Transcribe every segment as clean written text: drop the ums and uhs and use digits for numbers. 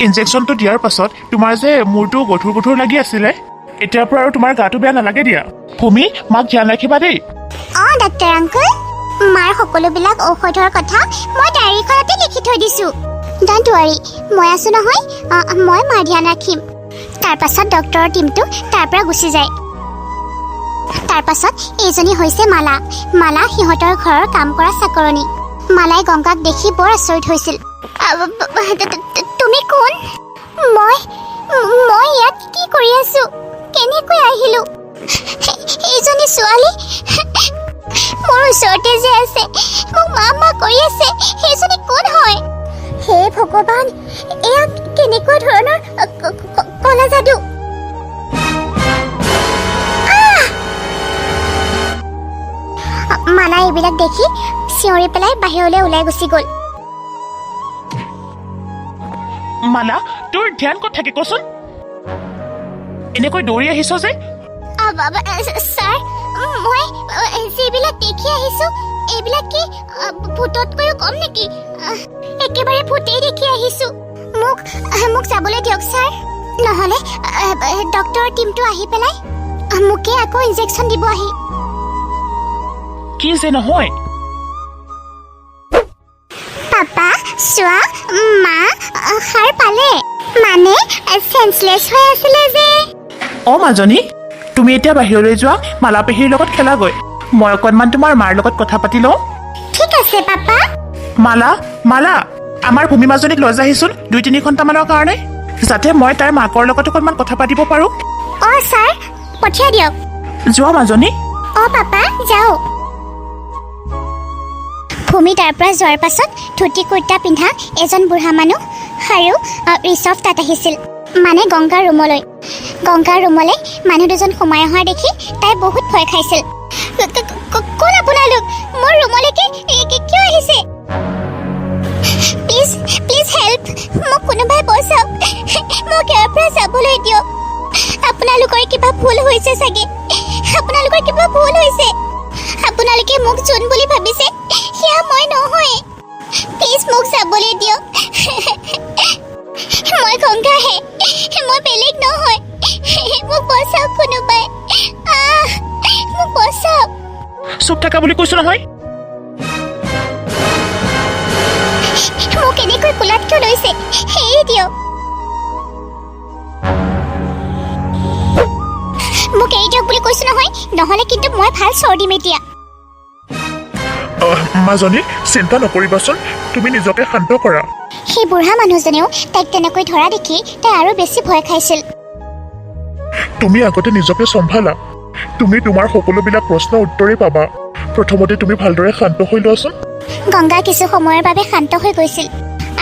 ইনজেকশ্যনটো দিয়াৰ পাছত তোমাৰ যে মূৰটো গধুৰ গধুৰ লাগি আছিলে এতিয়াৰ পৰা আৰু তোমাৰ গাটো বেয়া নালাগে দিয়া ভূমি মাক ধ্যান ৰাখিবা দেই ডাক্তৰ আংকুল মাৰ সকলোবিলাক ঔষধৰ কথা মই ডায়েৰীখনতে লিখি থৈ দিছোঁ ডণ্ট ৱাৰি মই আছোঁ নহয় মই মাৰ ধ্যান ৰাখিম তাৰ পাছত ডক্টৰৰ টীমটো তাৰ পৰা গুচি যায় তাৰ পাছত এইজনী হৈছে মালা মালা সিহঁতৰ ঘৰৰ কাম কৰা চাকৰণী মালাই গংগাক দেখি বৰ আচৰিত হৈছিল তুমি কোন মই ইয়াত কি কৰি আছো কেনেকৈ আহিলো এইজনী ছোৱালী মোৰ ওচৰতে যে আছে মোক মা কৰি আছে সেইজনী কোন হয় হে ভগৱান এয়া কেনেকুৱা ধৰণৰ কলা যাদু মালা এইবিলাক দেখি চিঞৰি পেলাই বাহিৰলৈ ওলাই গুচি গ'ল মালা তোৰ ধ্যান ক'ত থাকে কচোন এনেকৈ দৌৰি আহিছ যে ছাৰ মই যিবিলাক দেখি আহিছো এইবিলাক কি ভূততকৈও কম নেকি একেবাৰে ভূতেই দেখি আহিছো মোক যাবলৈ দিয়ক ছাৰ নহ'লে ডক্টৰৰ টীমটো আহি পেলাই মোকে আকৌ ইনজেকশ্যন দিব আহি কি যে নহয় পাপা চোৱা মা সাৰ পালে মানে চেঞ্চলেছ হৈ আছিলে যে মাজনী তুমি এতিয়া বাহিৰলৈ যোৱা মালা পেহীৰ লগত খেলাগৈ মই অকণমান তোমাৰ মাৰ লগত কথা পাতি লওঁ ঠিক আছে পাপা মালা আমাৰ ভূমি মাজনীক লৈ যাহিচোন 2-3 ঘণ্টামানৰ কাৰণে যাতে মই তাইৰ মাকৰ লগত অকণমান কথা পাতিব পাৰোঁ ছাৰ পঠিয়াই দিয়ক যোৱা মাজনী পাপা যাওঁ ভূমি তাৰ পৰা যোৱাৰ পাছত ধুতি কুৰ্তা পিন্ধা এজন বুঢ়া মানুহ আৰু ঋষভ তাত আহিছিল মানে গংগাৰ ৰুমলৈ মানুহ দুজন সোমাই অহা দেখি তাই বহুত ভয় খাইছিল কোন আপোনালোক মোৰ ৰুমলৈকে কিয় আহিছে প্লিজ হেল্প মোক কোনোবাই বচাওক মোক ইয়াৰ পৰা যাবলৈ দিয়ক আপোনালোকৰ কিবা ভুল হৈছে চাগে আপোনালোকে মোক যোন বুলি ভাবিছে সেয়া মই নহয় প্লিজ মোক যাবলৈ দিয়ক মই গংগাহে মই বেলেগ নহয় মোক বচাওক কোনোবাই মোক বচাওক চুপ থাকা বুলি কৈছো নহয় মোক এনেকৈ কোলাত কিয় লৈছে এৰি দিয়ক মোক এৰি দিয়ক বুলি কৈছো নহয় নহ'লে কিন্তু মই ভাল চৰ দিম এতিয়া মাজনী চিন্তা নকৰিবাচোন তুমি নিজকে শান্ত কৰা সেই বুঢ়া মানুহজনেও তাইক তেনেকৈ ধৰা দেখি তাই আৰু বেছি ভয় খাইছিল তুমি আগতে নিজকে চম্ভালা তুমি তোমাৰ সকলোবিলাক প্ৰশ্ন উত্তৰেই পাবা প্ৰথমতে তুমি ভালদৰে শান্ত হৈ লোৱাচোন গংগা কিছু সময়ৰ বাবে শান্ত হৈ গৈছিল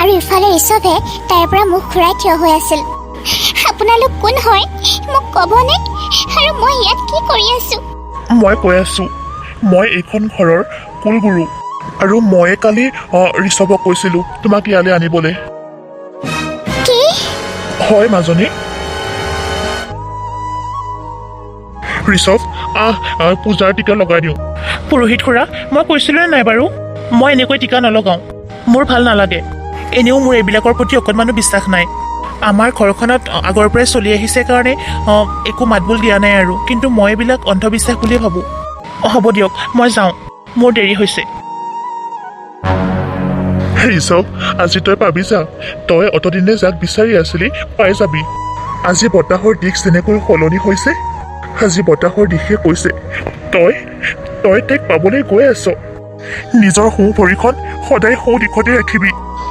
আৰু ইফালে ঋষভে তাইৰ পৰা মুখ ঘূৰাই থিয় হৈ আছিল আপোনালোক কোন হয় মোক ক'বনে আৰু মই ইয়াত কি কৰি আছো মই কৈ আছো মই এইখন ঘৰৰ কুলগুৰু আৰু মই কালি ঋষভক কৈছিলো তোমাক ইয়ালৈ আনিবলৈ কি হয় মাজনী ঋষভ পূজাৰ টিকা লগাই দিওঁ পুৰোহিত খুৰা মই কৈছিলোনে নাই বাৰু মই এনেকৈ টিকা নলগাওঁ মোৰ ভাল নালাগে এনেও মোৰ এইবিলাকৰ প্ৰতি অকণমানো বিশ্বাস নাই আমাৰ ঘৰখনত আগৰ পৰাই চলি আহিছে কাৰণে একো মাতবোল দিয়া নাই আৰু কিন্তু মই এইবিলাক অন্ধবিশ্বাস বুলিয়ে ভাবোঁ হ'ব দিয়ক মই যাওঁ মোৰ দেৰি হৈছে ঋষভ আজি তই পাবি যা তই অতদিনে যাক বিচাৰি আছিলি পাই যাবি আজি বতাহৰ দিশ যেনেকৈ সলনি হৈছে আজি বতাহৰ দিশে কৈছে তই তাইক পাবলৈ গৈ আছ নিজৰ সোঁ ভৰিখন সদায় সোঁ দিশতে ৰাখিবি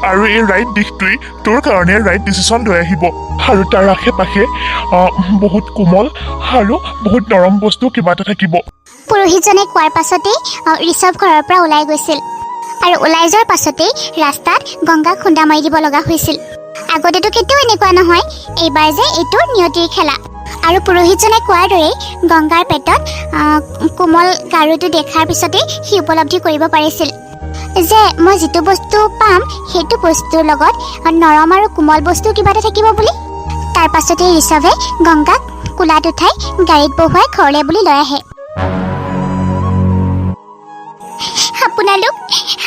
আৰু এই ৰাইট দিশটোৱেই তোৰ কাৰণে ৰাইট ডিচিশ্যন লৈ আহিব আৰু তাৰ আশে পাশে বহুত কোমল আৰু বহুত নৰম বস্তু কিবা এটা থাকিব পুৰোহিতজনে কোৱাৰ পাছতেই ঋষভ ঘৰৰ পৰা ওলাই গৈছিল আৰু ওলাই যোৱাৰ পাছতেই ৰাস্তাত গংগাক খুন্দা মাৰি দিব লগা হৈছিল আগতেতো কেতিয়াও এনেকুৱা নহয় এইবাৰ যে এইটো নিয়তিৰ খেলা আৰু পুৰোহিতজনে কোৱাৰ দৰেই গংগাৰ পেটত কোমল গাৰুটো দেখাৰ পিছতেই সি উপলব্ধি কৰিব পাৰিছিল যে মই যিটো বস্তু পাম সেইটো বস্তুৰ লগত নৰম আৰু কোমল বস্তু কিবা এটা থাকিব বুলি তাৰ পাছতেই ঋষভে গংগাক কোলাত উঠাই গাড়ীত বহুৱাই ঘৰলৈ বুলি লৈ আহে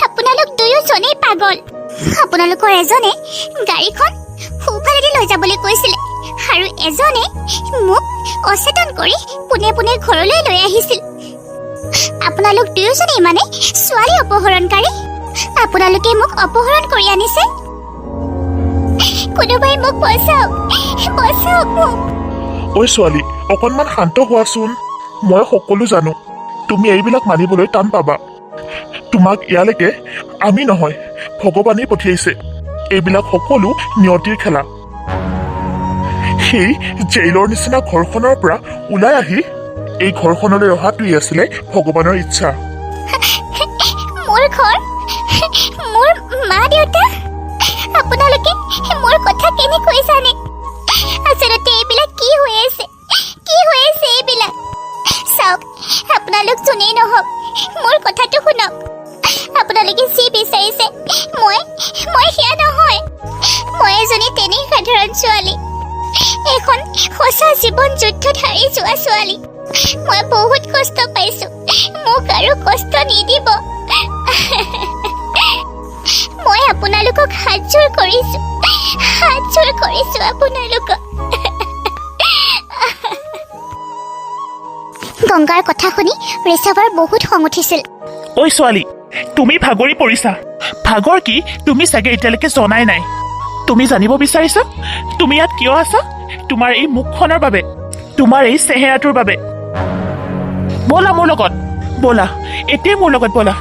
আপোনালোক দুয়োজনেই পাগল আপোনালোকৰ এজনে গাড়ীখন বুলি কৈছিলে আৰু এজনে মোক অচেতন কৰি পোনে পোনে ঘৰলৈ লৈ আহিছিল। আপোনালোক দুয়োজনেই মানে ছোৱালী অপহৰণকাৰী। আপোনালোকে মোক অপহৰণ কৰি আনিছে। কোনোবাই মোক বচাওক, বচাওক মোক। ঐ ছোৱালী, অকণমান শান্ত হোৱাচোন। মই সকলো জানো। তুমি এইবিলাক মানিবলৈ টান পাবা। তোমাক ইয়ালৈকে আমি নহয়, ভগৱানেই পঠিয়াইছে। এইবিলাক সকলো নিয়তিৰ খেলা। সেই জেইলৰ নিচিনা ঘৰখনৰ পৰা ওলাই আহি এই ঘৰখনলৈ অহাটোৱেই আছিলে ভগৱানৰ ইচ্ছা। মোৰ ঘৰ, মোৰ মা দেউতা, আপোনালোকে মোৰ কথা কেনেকৈ জানে? আচলতে এইবিলাক কি হৈ আছে, কি হৈ আছে এইবিলাক? চাওক, আপোনালোক যোনেই নহওক মোৰ কথাটো শুনক। আপোনালোকে যি বিচাৰিছে মই সেয়া নহয়। মই এজনী তেনেই সাধাৰণ ছোৱালী, এখন সঁচা জীৱন যুদ্ধত হাৰি যোৱা ছোৱালী। মই বহুত কষ্ট পাইছো, মোক আৰু কষ্ট নিদিব। মই আপোনালোকক হাতযোৰ কৰিছো আপোনালোকক। গংগাৰ কথা শুনি ঋষভৰ বহুত খং উঠিছিল। ঐ ছোৱালী, তুমি ভাগৰি পৰিছা। ভাগৰ কি তুমি চাগে এতিয়ালৈকে জনাই নাই। তুমি জানিব বিচাৰিছা তুমি ইয়াত কিয় আছা? তোমাৰ এই মুখখনৰ বাবে, তোমাৰ এই চেহেৰাটোৰ বাবে। ব'লা মোৰ লগত, ব'লা এতিয়া মোৰ লগত ব'লা।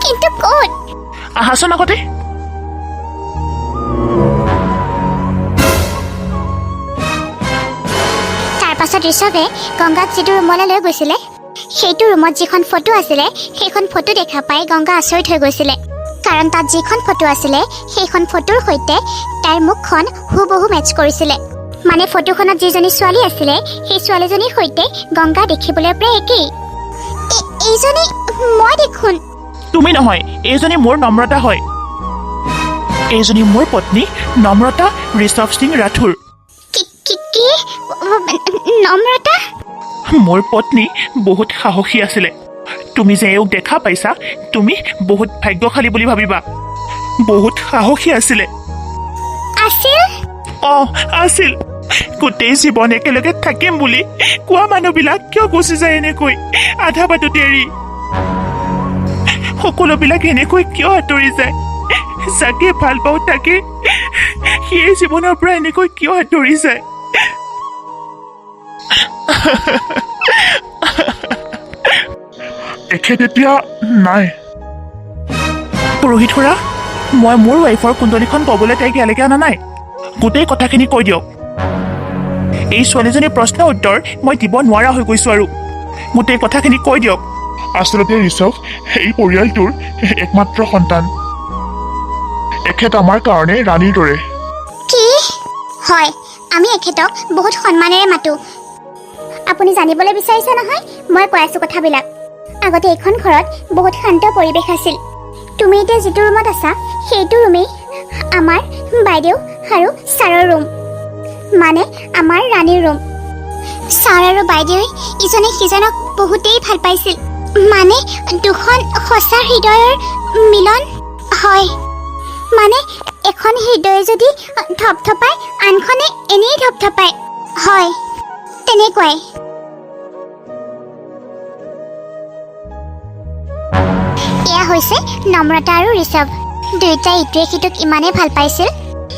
কিন্তু ক'ত? আহাচোন আগতে। তাৰ পাছত ঋষভে গংগাক যিটো ৰুমলৈ লৈ গৈছিলে, সেইটো ৰুমত যিখন ফটো আছিলে সেইখন ফটো দেখা পাই গংগা আচৰিত হৈ গৈছিলে। কাৰণ তাত যিখন ফটো আছিলে সেইখন ফটোৰ সৈতে তাইৰ মুখখন হুবহু মেচ কৰিছিলে। মানে ফটোখনত যিজনী ছোৱালী আছিলে সেই ছোৱালীজনীৰ সৈতে গংগা দেখিবলৈ প্ৰায় একেই। এইজনী মই দেখোন। তুমি নহয়, এইজনী মোৰ নম্ৰতা হয়। এইজনী মোৰ পত্নী নম্ৰতা ঋষভ সিং ৰাথোৰ। কি নম্ৰতা? মোৰ পত্নী বহুত সাহসী আছিলে। তুমি যে এওঁক দেখা পাইছা, তুমি বহুত ভাগ্যশালী বুলি ভাবিবা। বহুত সাহসী আছিলে। আছিল? আছিল। গোটেই জীৱন একেলগে থাকিম বুলি কোৱা মানুহবিলাক কিয় গুচি যায় এনেকৈ আধা বাটতে এৰি? সকলোবিলাক এনেকৈ কিয় আঁতৰি যায়? যাকে ভাল পাওঁ তাকে সেই জীৱনৰ পৰা এনেকৈ কিয় আঁতৰি যায়? এখেত এতিয়া নাই। পুৰোহিত খুৰা, মই মোৰ ৱাইফৰ কুণ্ডলীখন ক'বলৈ তাইক ইয়ালৈকে অনা নাই। গোটেই কথাখিনি কৈ দিয়ক। এই ছোৱালীজনীৰ প্ৰশ্নৰ উত্তৰ মই দিব নোৱাৰা হৈ গৈছো আৰু। গোটেই কথাখিনি কৈ দিয়ক। আচলতে ঋষভ এই পৰিয়ালটোৰ একমাত্ৰ সন্তান। এখেত আমাৰ কাৰণে ৰাণীৰ দৰে। কি? হয়, আমি এখেতক বহুত সন্মানেৰে মাতো। আপুনি জানিবলৈ বিচাৰিছে নহয়, মই কৈ আছো কথাবিলাক। আগতে এইখন ঘৰত বহুত শান্ত পৰিৱেশ আছিল। তুমি এতিয়া যিটো ৰুমত আছা সেইটো ৰুমেই আমাৰ বাইদেউ আৰু ছাৰৰ ৰুম, মানে আমাৰ ৰাণীৰ ৰুম। ছাৰ আৰু বাইদেৱে ইজনে সিজনক বহুতেই ভাল পাইছিল। মানে দুখন সঁচা হৃদয়ৰ মিলন। হয়, মানে এখন হৃদয়ে যদি ধপধপায় আনখনে এনেই ধপধপায়। হয়, তেনেকুৱাই। এয়া হৈছে নম্ৰতা আৰু ঋষভ। দুয়োটাই ইটোৱে সিটোক ইমানেই ভাল পাইছিল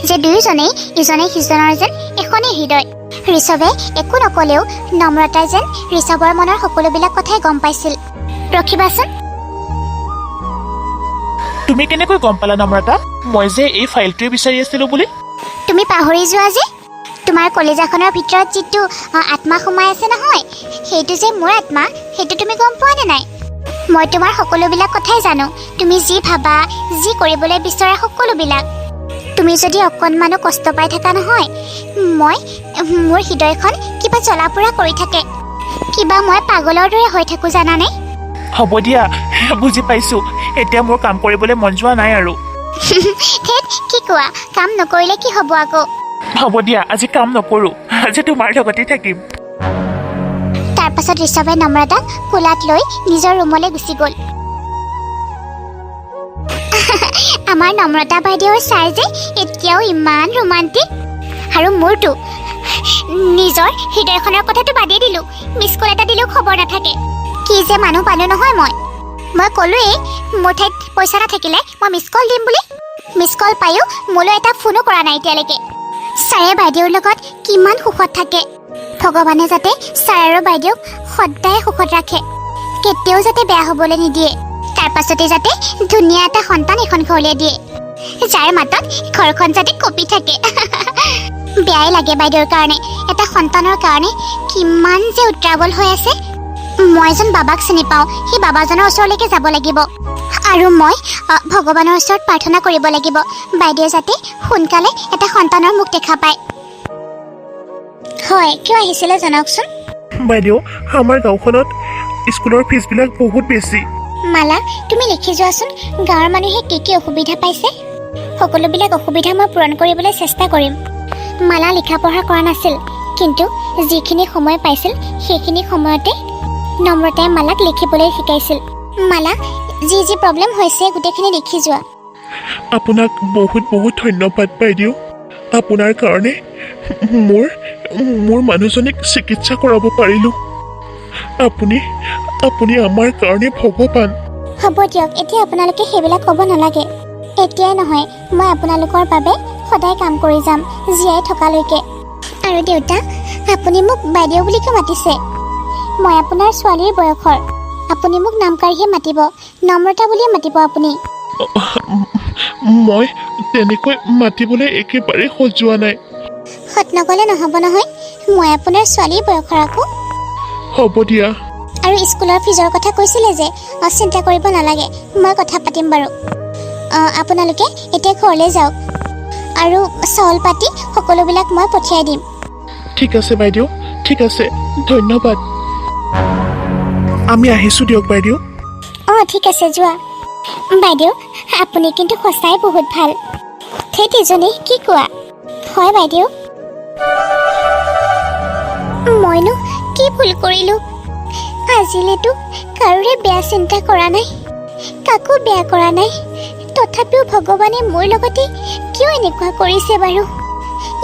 যে দুয়োজনেই ইজনে সিজনৰ যেন এখনেই হৃদয়। ঋষভে একো নকলেও নম্ৰতাই যেন ঋষভৰ মনৰ সকলোবিলাক কথাই গম পাইছিল। ৰখিবাচোন। তুমি কেনেকৈ গম পালা নম্ৰতা মই যে এই ফাইলটোৱে বিচাৰি আছিলো বুলি? তুমি পাহৰি যোৱা যে তোমাৰ কলিজাখনৰ ভিতৰত যিটো আত্মা সোমাই আছে নহয়, সেইটো যে মোৰ আত্মা, সেইটো তুমি গম পোৱা নে নাই? মই তোমাৰ সকলোবিলাক কথাই জানো। তুমি যি ভাবা, যি কৰিবলৈ বিচৰা সকলোবিলাক। তুমি যদি অকণমানো কষ্ট পাই থাকা নহয়, মোৰ হৃদয়খন কিবা জ্বলা পোৰা কৰি থাকে। কিবা মই পাগলৰ দৰে হৈ থাকো জানানে? হ'ব দিয়া, বুজি পাইছো। এতিয়া মোৰ কাম কৰিবলৈ মন যোৱা নাই আৰু। ধেৎ, কি কোৱা? কাম নকৰিলে কি হ'ব আকৌ? হ'ব দিয়া, আজি কাম নকৰো। আজি তোমাৰ লগতে থাকিম। তাৰ পাছত ঋষভে নম্ৰতাক কোলাত লৈ নিজৰ ৰুমলৈ গুচি গ'ল। আমাৰ নম্ৰতা বাইদেউৰ ছাৰ যে এতিয়াও ইমান ৰোমান্টিক। আৰু মোৰতো নিজৰ হৃদয়খনৰ কথাটো বাদেই দিলোঁ। মিছ কল এটা দিলেও খবৰ নাথাকে। কি যে মানুহ পালোঁ নহয় মই ক'লোৱেই মোৰ ঠাইত পইচা নাথাকিলে মই মিছ কল দিম বুলি। মিছ কল পায়ো মোলৈ এটা ফোনো কৰা নাই এতিয়ালৈকে। ছাৰে বাইদেউৰ লগত কিমান সুখত থাকে। ভগৱানে যাতে ছাৰ আৰু বাইদেউক সদায় সুখত ৰাখে, কেতিয়াও যাতে বেয়া হ'বলৈ নিদিয়ে। তাৰ পাছতে যাতে ধুনীয়া এটা সন্তান এখন ঘৰলৈ দিয়ে, যাৰ মাতত ঘৰখন যাতে কঁপি থাকে। বেয়াই লাগে বাইদেউৰ কাৰণে, এটা সন্তানৰ কাৰণে কিমান যে উত্ৰাৱল হৈ আছে। মই এজন বাবাক চিনি পাওঁ, সেই বাবাজনৰ ওচৰলৈকে যাব লাগিব আৰু মই ভগৱানৰ ওচৰত প্ৰাৰ্থনা কৰিব লাগিব বাইদেউ যাতে সোনকালে এটা সন্তানৰ মুখ দেখা পায়। হয়, কিয় আহিছিলে জনাওকচোন। বাইদেউ, আমাৰ গাঁওখনত স্কুলৰ ফিজবিলাক বহুত বেছি। মালা, তুমি লিখি যোৱাচোন গাঁৱৰ মানুহে কি কি অসুবিধা পাইছে। সকলোবিলাক অসুবিধা মই পূৰণ কৰিবলৈ চেষ্টা কৰিম। মালা লিখা পঢ়া কৰা নাছিল, কিন্তু যিখিনি সময় পাইছিল সেইখিনি সময়তে নম্ৰতাই মালাক লিখিবলৈ শিকাইছিল। মালা, যি যি প্ৰব্লেম হৈছে গোটেইখিনি লিখি যোৱা। আপোনাক বহুত বহুত ধন্যবাদ বাইদেউ। আপোনাৰ কাৰণে মোৰ মানুহজনীক চিকিৎসা কৰাব পাৰিলোঁ। আপুনি আমাৰ কাৰণে ভগৱান। হ'ব দিয়ক, এতিয়া আপোনালোকে সেইবিলাক ক'ব নালাগে। এতিয়াই নহয়, মই আপোনালোকৰ বাবে সদায় কাম কৰি যাম জীয়াই থকালৈকে। আৰু দেউতা, আপুনি মোক বাইদেউ বুলি কিয় মাতিছে? মই আপোনাৰ ছোৱালীৰ বয়সৰ। আপুনি মোক নাম কাঢ়িয়ে মাতিব, নম্ৰতা বুলিয়ে মাতিব আপুনি। মই তেনেকৈ মাতিবলৈ একেবাৰে সজোৱা নাই। সৎ নক'লে নহ'ব নহয়, মই আপোনাৰ ছোৱালীৰ বয়সৰ আকৌ। হ'ব দিয়া। আৰু স্কুলৰ ফিজৰ কথা কৈছিলে যে, চিন্তা কৰিব নালাগে, মই কথা পাতিম বাৰু। আপোনালোকে এতিয়া ঘৰলৈ যাওক আৰু চাউল পাতি সকলোবিলাক মই পঠিয়াই দিম। ঠিক আছে বাইদেউ, ঠিক আছে, ধন্যবাদ। আমি আহিছোঁ দিয়ক বাইদেউ। ঠিক আছে, যোৱা। বাইদেউ, আপুনি কিন্তু সঁচাই বহুত ভাল। সেই তিজনী কি কোৱা? হয় বাইদেউ। মইনো কি ভুল কৰিলোঁ? আজিলৈতো কাৰোৰে বেয়া চিন্তা কৰা নাই, কাকো বেয়া কৰা নাই। তথাপিও ভগৱানে মোৰ লগতে কিয় এনেকুৱা কৰিছে বাৰু?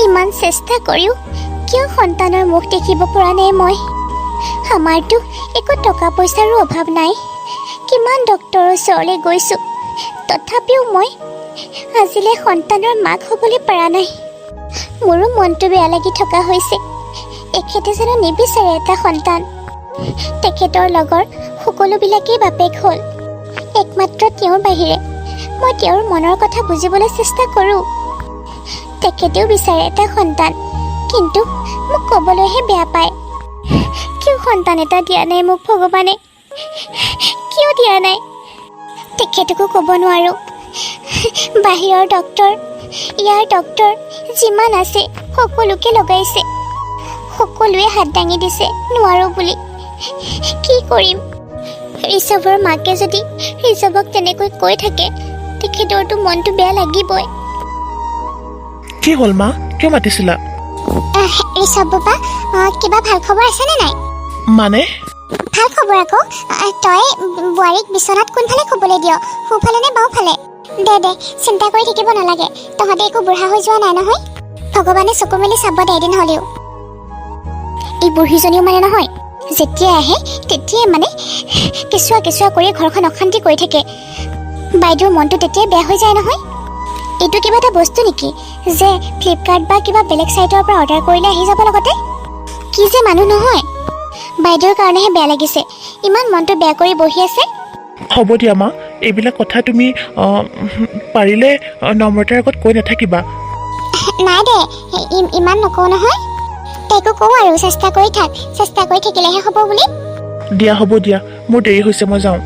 ইমান চেষ্টা কৰিও কিয় সন্তানৰ মুখ দেখিব পৰা নাই মই? আমাৰতো একো টকা পইচাৰো অভাৱ নাই। কিমান ডক্তৰৰ ওচৰলৈ গৈছোঁ, তথাপিও মই আজিলৈ সন্তানৰ মাক হ'বলৈ পৰা নাই। মোৰো মনটো বেয়া লাগি থকা হৈছে। এখেতে যেন নিবিচাৰে এটা সন্তান। তেখেতৰ লগৰ সকলোবিলাকেই বাপেক হ'ল, একমাত্ৰ তেওঁৰ বাহিৰে। মই তেওঁৰ মনৰ কথা বুজিবলৈ চেষ্টা কৰোঁ। তেখেতেও বিচাৰে এটা সন্তান, কিন্তু মোক ক'বলৈহে বেয়া পায়। কিয় সন্তান এটা দিয়া নাই মোক ভগৱানে? কিয় দিয়া নাই? তেখেতকো ক'ব নোৱাৰোঁ। বাহিৰৰ ডক্তৰ, ইয়াৰ ডক্তৰ যিমান আছে সকলোকে লগাইছে, সকলোৱে হাত দাঙি দিছে নোৱাৰোঁ বুলি। কি কৰিম? ঋষভৰ মাকে যদি ঋষভক তেনেকৈ কৈ থাকে, তেখেতৰতো মনটো বেয়া লাগিবই। কি হ'ল মা, কিয় মাতিছিলা? ঋষভ বাবা, কিবা ভাল খবৰ আছেনে নাই? মানে? ভাল খবৰ আকৌ। তই বোৱাৰীক বিচনাত কোনফালে শুবলৈ দিয়, সোঁফালে নে বাওঁফালে? দে চিন্তা কৰি থাকিব নালাগে, তহঁতে একো বুঢ়া হৈ যোৱা নাই নহয়। ভগৱানে চকু মেলি চাব দে এদিন হ'লেও। এই বুঢ়ীজনীও মানে নহয়, যেতিয়াই আহে তেতিয়াই মানে কেঁচুৱা কৰি ঘৰখন অশান্তি কৰি থাকে। বাইদেউৰ মনটো তেতিয়াই বেয়া হৈ যায় নহয়। এইটো কিবা এটা বস্তু নেকি যে ফ্লিপকাৰ্ট বা কিবা বেলেগ চাইটৰ পৰা অৰ্ডাৰ কৰিলে আহি যাব লগতে? কি যে মানুহ নহয়। বাইদেউৰ কাৰণেহে বেয়া লাগিছে, ইমান মনটো বেয়া কৰি বহি আছে। হ'ব দিয়া মা, এইবিলাক কথা তুমি পাৰিলে নম্ৰতাৰ আগত কৈ নাথাকিবা। নাই দে, ইমান নকওঁ নহয়। তাইকো কওঁ আৰু চেষ্টা কৰি থাক, চেষ্টা কৰি থাকিলেহে হ'ব বুলি। দিয়া হ'ব দিয়া, মোৰ দেৰি হৈছে, মই যাওঁ।